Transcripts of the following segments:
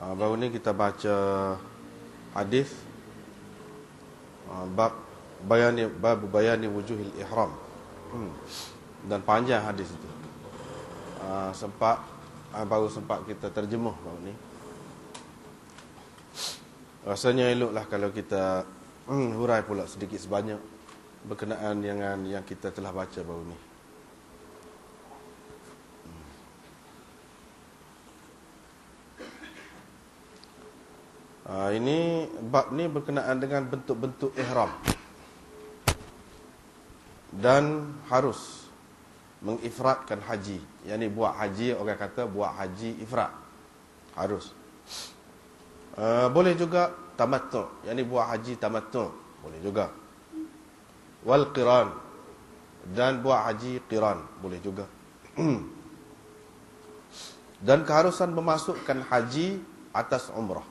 Baru ni kita baca hadis bab bayani wujuhil ihram. Dan panjang hadis itu. Baru sempat kita terjemuh baru ni. Rasanya eloklah kalau kita hurai pula sedikit sebanyak berkenaan dengan yang kita telah baca baru ni. Ini bab ni berkenaan dengan bentuk-bentuk ihram dan harus mengifradkan haji. Yang ni buat haji, orang kata buat haji ifrad, harus. Boleh juga tamattu', yang ni buat haji tamattu', boleh juga. Wal qiran, dan buat haji qiran, boleh juga. Dan keharusan memasukkan haji atas umrah.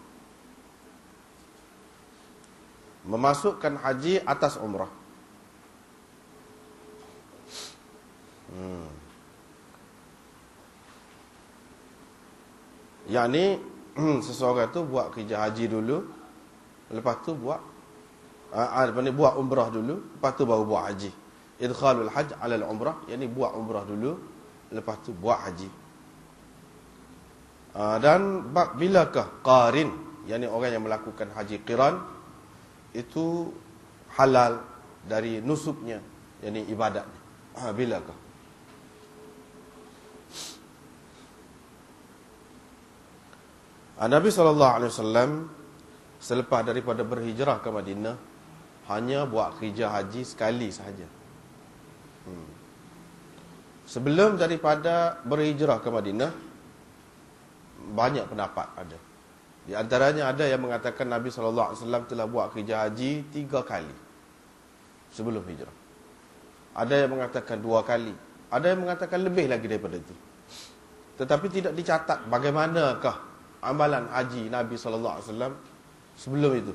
Memasukkan haji atas umrah. Yang ni seseorang tu buat kerja haji dulu, lepas tu buat buat umrah dulu, lepas tu baru buat haji. Idkhalul hajj 'ala al-umrah, yang ni buat umrah dulu, lepas tu buat haji. Dan bab bilakah qarin, yang ni orang yang melakukan haji qiran itu halal dari nusuknya, yakni ibadatnya. Bilakah? Nabi SAW selepas daripada berhijrah ke Madinah hanya buat kerja haji sekali sahaja. Sebelum daripada berhijrah ke Madinah, banyak pendapat ada. Di antaranya ada yang mengatakan Nabi SAW telah buat kerja haji 3 kali sebelum hijrah. Ada yang mengatakan 2 kali. Ada yang mengatakan lebih lagi daripada itu. Tetapi tidak dicatat bagaimanakah amalan haji Nabi SAW sebelum itu.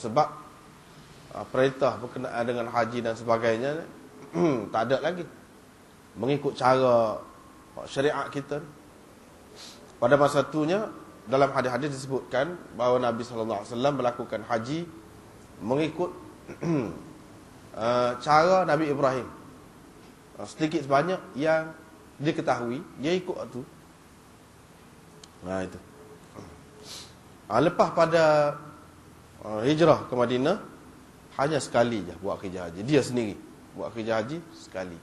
Sebab perintah berkenaan dengan haji dan sebagainya tak ada lagi. Mengikut cara syariat kita. Pada masa itunya, dalam hadis-hadis disebutkan bahawa Nabi SAW melakukan haji mengikut cara Nabi Ibrahim. Sedikit sebanyak yang diketahui, dia ikut itu. Itu. Lepas pada hijrah ke Madinah, hanya sekali je buat kerja haji. Dia sendiri buat kerja haji sekali.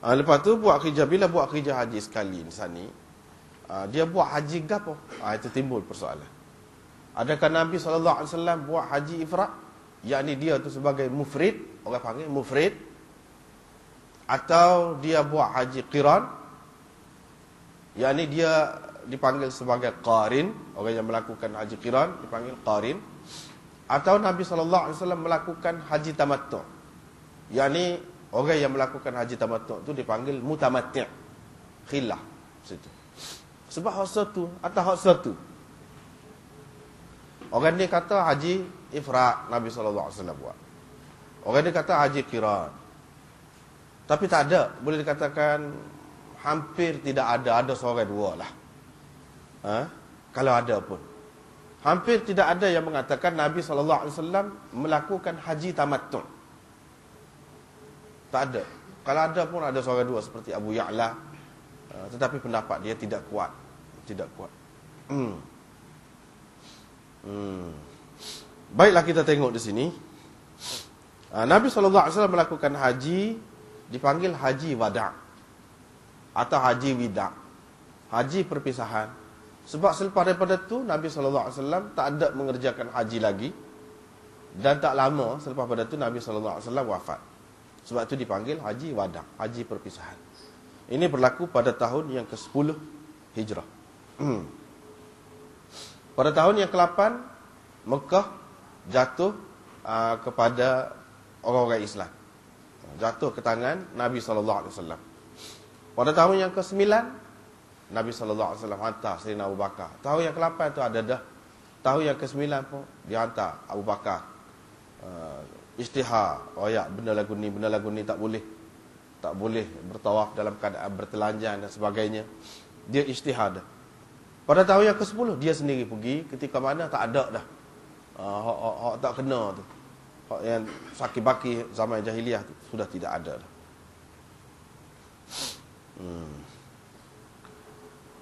Lepas tu bila buat kerja haji sekali di sana, dia buat haji gapo? Itu timbul persoalan. Adakah Nabi SAW buat haji ifrad? Yakni dia tu sebagai mufrid, orang panggil mufrid, atau dia buat haji qiran? Yakni dia dipanggil sebagai qarin, orang yang melakukan haji qiran dipanggil qarin. Atau Nabi SAW melakukan haji tamattu', yakni orang yang melakukan haji tamattu' tu dipanggil mutamatti'. Khilaf situ. Sebab hak satu atau hak satu. Orang ni kata haji ifrad Nabi SAW buat. Orang ni kata haji qiran. Tapi tak ada, boleh dikatakan hampir tidak ada seorang dua lah. Kalau ada pun. Hampir tidak ada yang mengatakan Nabi SAW melakukan haji tamattu'. Tak ada. Kalau ada pun ada seorang dua seperti Abu Ya'la. Tetapi pendapat dia tidak kuat. Tidak kuat. Baiklah, kita tengok di sini. Nabi SAW melakukan haji dipanggil haji wada' atau haji wida', haji perpisahan. Sebab selepas daripada itu Nabi SAW tak ada mengerjakan haji lagi. Dan tak lama selepas pada itu Nabi SAW wafat. Sebab itu dipanggil haji wada', haji perpisahan. Ini berlaku pada tahun yang ke-10 Hijrah. Pada tahun yang ke-8 Mekah jatuh kepada orang-orang Islam. Jatuh ke tangan Nabi SAW. Pada tahun yang ke-9 Nabi SAW hantar Sayyidina Abu Bakar. Tahun yang ke-8 itu ada dah. Tahun yang ke-9 pun dihantar Abu Bakar. Isytihar, ya, benda lagu ni tak boleh. tak boleh bertawaf dalam keadaan bertelanjang dan sebagainya. Dia ijtihad. Pada tahun yang ke-10 dia sendiri pergi, ketika mana tak ada dah. Hak tak kena tu. Hak yang sakit baki zaman jahiliah tu sudah tidak ada dah.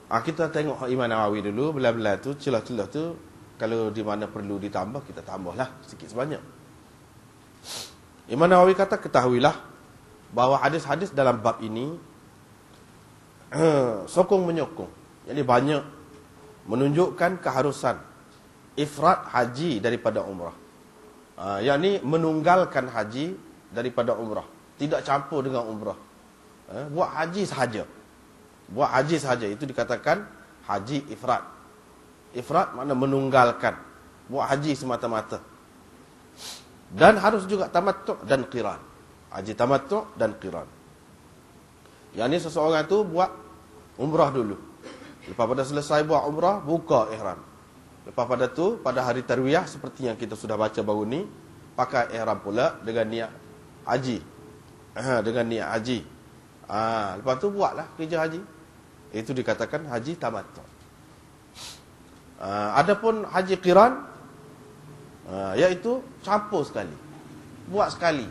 Kita tengok Imam Nawawi dulu, belah-belah tu, celah-celah tu, kalau di mana perlu ditambah, kita tambahlah sikit sebanyak. Imam Nawawi kata, ketahuilah bahawa hadis-hadis dalam bab ini sokong menyokong. Jadi banyak menunjukkan keharusan ifrad haji daripada umrah. Yakni menunggalkan haji daripada umrah, tidak campur dengan umrah. Buat haji sahaja. Buat haji sahaja, itu dikatakan haji ifrad. Ifrad makna menunggalkan, buat haji semata-mata. Dan harus juga tamattu' dan qiran. Haji tamattu' dan qiran. Yang ni seseorang tu buat umrah dulu. Lepas pada selesai buat umrah, buka ihram. Lepas pada tu, pada hari tarwiyah seperti yang kita sudah baca baru ni, pakai ihram pula dengan niat haji. Dengan niat haji. Lepas tu buatlah kerja haji. Itu dikatakan haji tamattu'. Adapun haji qiran, iaitu campur sekali. Buat sekali.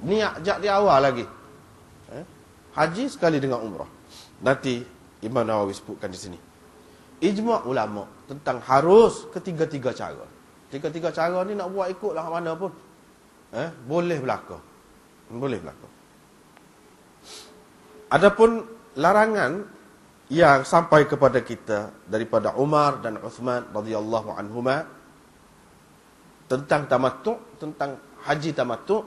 Niat jak di awal lagi. Haji sekali dengan umrah. Nanti Imam Nawawi sebutkan di sini. Ijma' ulama tentang harus ketiga-tiga cara. Tiga-tiga cara ni nak buat ikutlah mana pun. Boleh berlaku. Boleh berlaku. Adapun larangan yang sampai kepada kita daripada Umar dan Uthman radhiyallahu anhuma tentang tamattu', tentang haji tamattu',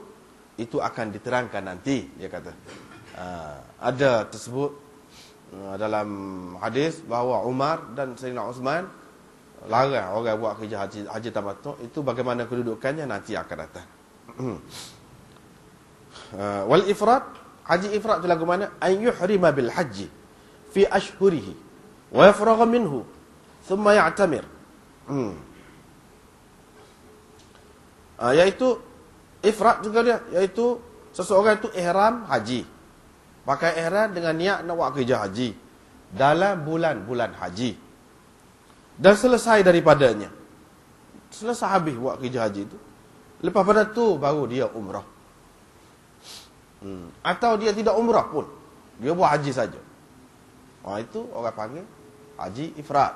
itu akan diterangkan nanti, dia kata. Ada tersebut dalam hadis bahawa Umar dan Sayyidina Uthman larang orang buat kerja haji tamattu'. Itu bagaimana kedudukannya nanti akan datang. Wal ifrad, haji ifrad itu lagu mana? An yuhrima bil haji fi ashhurihi wa yafragha minhu thumma ya'tamir. Iaitu ifrad juga dia, iaitu seseorang itu ihram haji. Pakai ihram dengan niat nak buat kerja haji dalam bulan-bulan haji. Dan selesai daripadanya. Selesai habis buat kerja haji itu. Lepas pada tu baru dia umrah. Atau dia tidak umrah pun, dia buat haji saja. Itu orang panggil haji ifrad.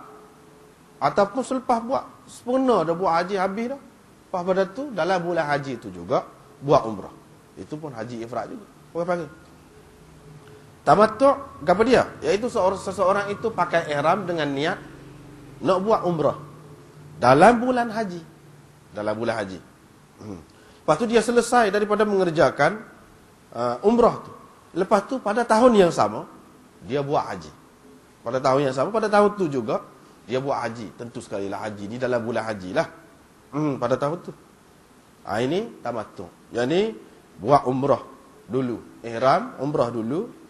Ataupun selepas buat sempurna dah buat haji habis dah. Lepas pada tu dalam bulan haji itu juga buat umrah. Itu pun haji ifrad juga. Orang panggil tamattu', apa dia? Iaitu seseorang itu pakai ihram dengan niat nak buat umrah dalam bulan haji. Dalam bulan haji. Lepas tu dia selesai daripada mengerjakan umrah tu. Lepas tu pada tahun yang sama dia buat haji. Pada tahun yang sama, pada tahun tu juga dia buat haji. Tentu sekali lah haji ni dalam bulan haji lah. Pada tahun tu. Ini tamattu'. Yang ni buat umrah dulu. Ihram, umrah dulu.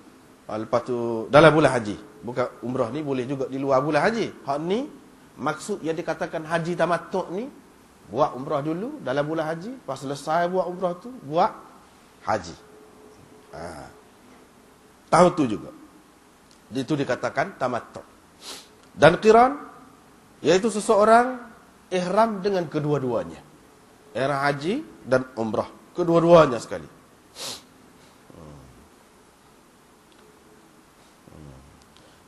Lepas tu dalam bulan haji. Bukan umrah ni boleh juga di luar bulan haji. Hak ni maksud yang dikatakan haji tamattu' ni, buat umrah dulu dalam bulan haji, pas selesai buat umrah tu buat haji. Tahun tu juga. Itu dikatakan tamattu'. Dan qiran, iaitu seseorang ihram dengan kedua-duanya. Ihram haji dan umrah, kedua-duanya sekali.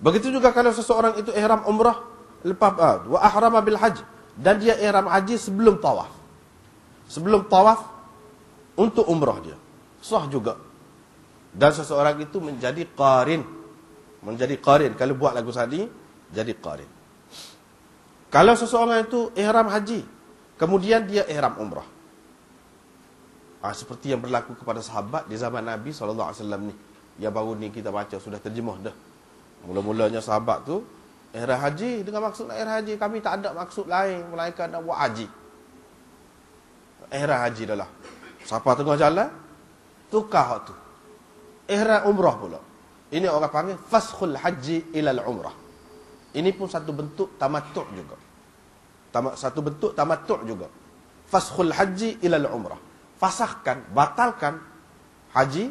Begitu juga kalau seseorang itu ihram umrah lepas wa ahrama bil hajj, dan dia ihram haji sebelum tawaf. Sebelum tawaf untuk umrah dia. Sah juga. Dan seseorang itu menjadi qarin. Menjadi qarin. Kalau buat lagu tadi, jadi qarin. Kalau seseorang itu ihram haji, kemudian dia ihram umrah. Seperti yang berlaku kepada sahabat di zaman Nabi SAW ni. Yang baru ni kita baca, sudah terjemah dah. Mula-mulanya sahabat tu ihram haji dengan maksud nak ihram haji. Kami tak ada maksud lain melainkan nak buat haji. Ihram haji dah lah. Siapa tengah jalan, tukar hak tu. Ihram umrah pula. Ini orang panggil faskhul haji ilal umrah. Ini pun satu bentuk tamattu' juga. Satu bentuk tamattu' juga. Faskhul haji ilal umrah. Fasahkan, batalkan haji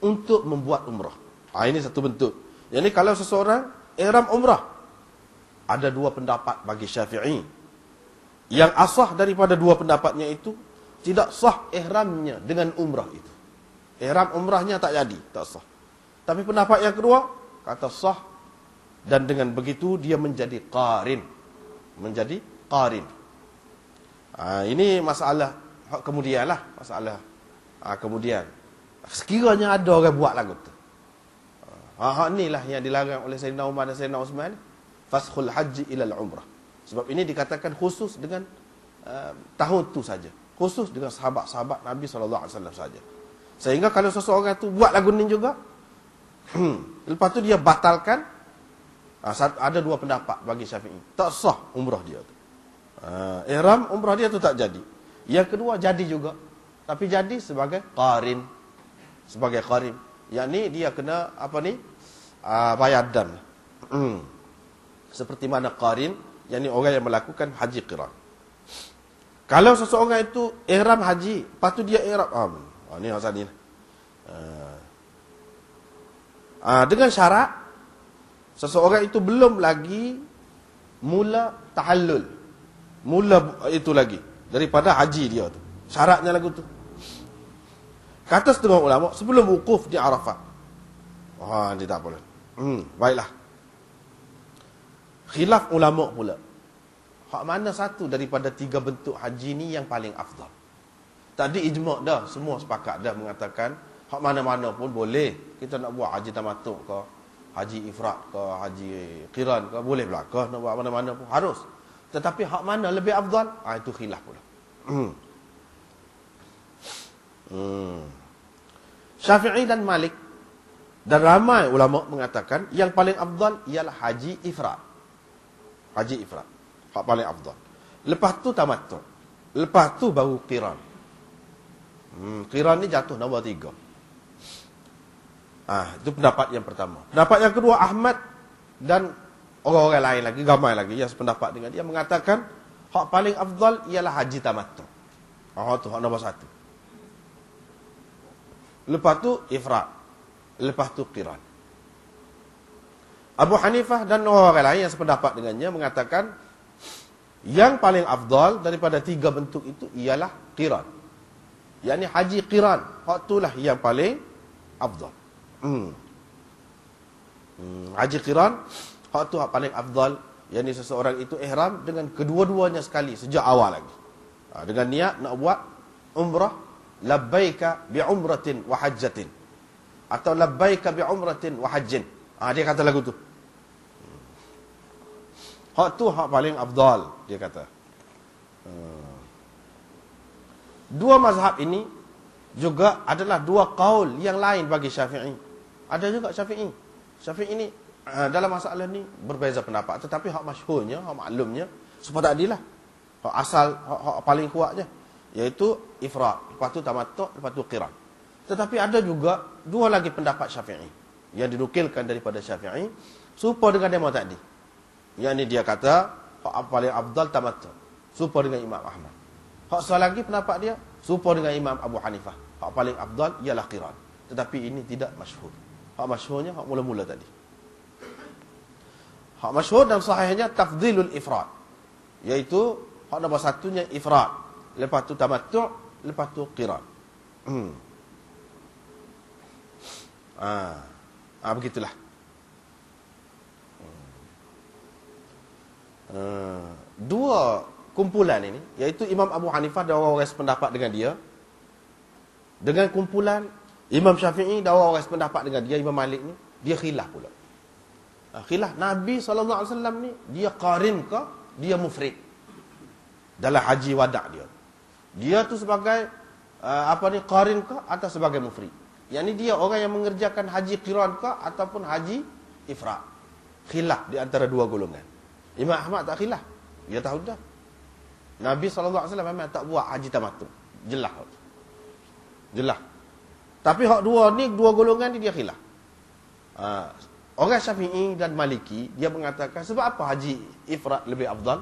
untuk membuat umrah. Ini satu bentuk. Jadi kalau seseorang ihram umrah, ada dua pendapat bagi Syafi'i. Yang asah daripada dua pendapatnya itu, tidak sah ihramnya dengan umrah itu. Ihram umrahnya tak jadi, tak sah. Tapi pendapat yang kedua, kata sah, dan dengan begitu dia menjadi qarin. Menjadi qarin. Ini masalah kemudian lah. Masalah kemudian. Sekiranya ada orang buat lagu tu. Inilah yang dilarang oleh Sayyidina Umar dan Sayyidina Osman. Faskhul haji ilal umrah. Sebab ini dikatakan khusus dengan tahun tu saja. Khusus dengan sahabat-sahabat Nabi SAW saja. Sehingga kalau seseorang tu buat lagu ni juga, lepas tu dia batalkan, ada dua pendapat bagi Syafi'i. Tak sah umrah dia tu. Ihram umrah dia tu tak jadi. Yang kedua jadi juga. Tapi jadi sebagai qarin. Sebagai qarin. Yang ni dia kena bayar dam. Seperti mana qarin, yakni orang yang melakukan haji qiran. Kalau seseorang itu ihram haji, lepas tu dia ihram, ni pasal ni. Dengan syarat seseorang itu belum lagi mula tahallul. Mula itu lagi daripada haji dia tu. Syaratnya lagu tu. Kata setengah ulama sebelum wukuf di Arafah. Dia tak boleh. Baiklah. Khilaf ulama pula. Hak mana satu daripada tiga bentuk haji ni yang paling afdal? Tadi ijma' dah, semua sepakat dah mengatakan hak mana-mana pun boleh. Kita nak buat haji tamattu' ke, haji ifrad ke, haji qiran ke, boleh belaka nak buat mana-mana pun harus. Tetapi hak mana lebih afdal? Itu khilaf pula. Syafi'i dan Malik dan ramai ulama mengatakan yang paling afdal ialah haji ifrad. Haji ifrad. Hak paling afdal. Lepas tu tamattu'. Lepas tu baru qiran. Qiran ni jatuh nombor 3. Itu pendapat yang pertama. Pendapat yang kedua, Ahmad dan orang-orang lain lagi, ramai lagi yang sependapat dengan dia mengatakan hak paling afdal ialah haji tamattu'. Tu hak nombor 1. Lepas tu ifrad. Lepas tu qiran. Abu Hanifah dan orang lain yang sependapat dengannya mengatakan yang paling afdal daripada tiga bentuk itu ialah qiran. Yakni haji qiran. Hak itulah yang paling afdal. Haji qiran, hak tu hak paling afdal. Yakni seseorang itu ihram dengan kedua-duanya sekali sejak awal lagi. Dengan niat nak buat umrah, labbaika bi umratin wa hajjatin. Atau labbaika bi umratin wa hajjin. Dia kata lagu tu. Hak tu hak paling afdal, dia kata. Dua mazhab ini juga adalah dua qaul yang lain bagi Syafi'i. Ada juga Syafi'i. Syafi'i ini dalam masalah ni berbeza pendapat, tetapi hak masyhurnya, hak maklumnya supaya tak adilah. Hak asal, hak paling kuatnya iaitu ifrad, lepas tu tamattu', lepas tu qiran. Tetapi ada juga dua lagi pendapat Syafi'i yang dinukilkan daripada Syafi'i serupa dengan demo tadi. Yang ni dia kata hak paling afdal tamattu', serupa dengan Imam Ahmad. Hak satu lagi pendapat dia serupa dengan Imam Abu Hanifah. Hak paling afdal ialah qiran. Tetapi ini tidak masyhur. Hak masyhurnya hak mula-mula tadi. Hak masyhur dan sahihnya tafdhilul ifrad. Iaitu hak nombor satunya ifrad. Lepas tu tamattu', lepas tu qiran. Begitulah. Dua kumpulan ini, iaitu Imam Abu Hanifah dan orang-orang sependapat dengan dia, dengan kumpulan Imam Syafi'i dan orang-orang sependapat dengan dia, Imam Malik ni, dia khilaf pula. Khilaf Nabi SAW ni, dia qarin ke, dia mufrid dalam haji wada' dia. Dia tu sebagai qarin ke atau sebagai mufrid. Yang ni dia orang yang mengerjakan haji qiran ke ataupun haji ifrad. Khilaf di antara dua golongan. Imam Ahmad tak khilaf. Dia tahu dah. Nabi SAW memang tak buat haji tamattu'. Jelas. Jelas. Tapi hak dua ni, dua golongan ni dia khilaf. Orang Syafi'i dan Maliki, dia mengatakan sebab apa haji ifrad lebih afdal?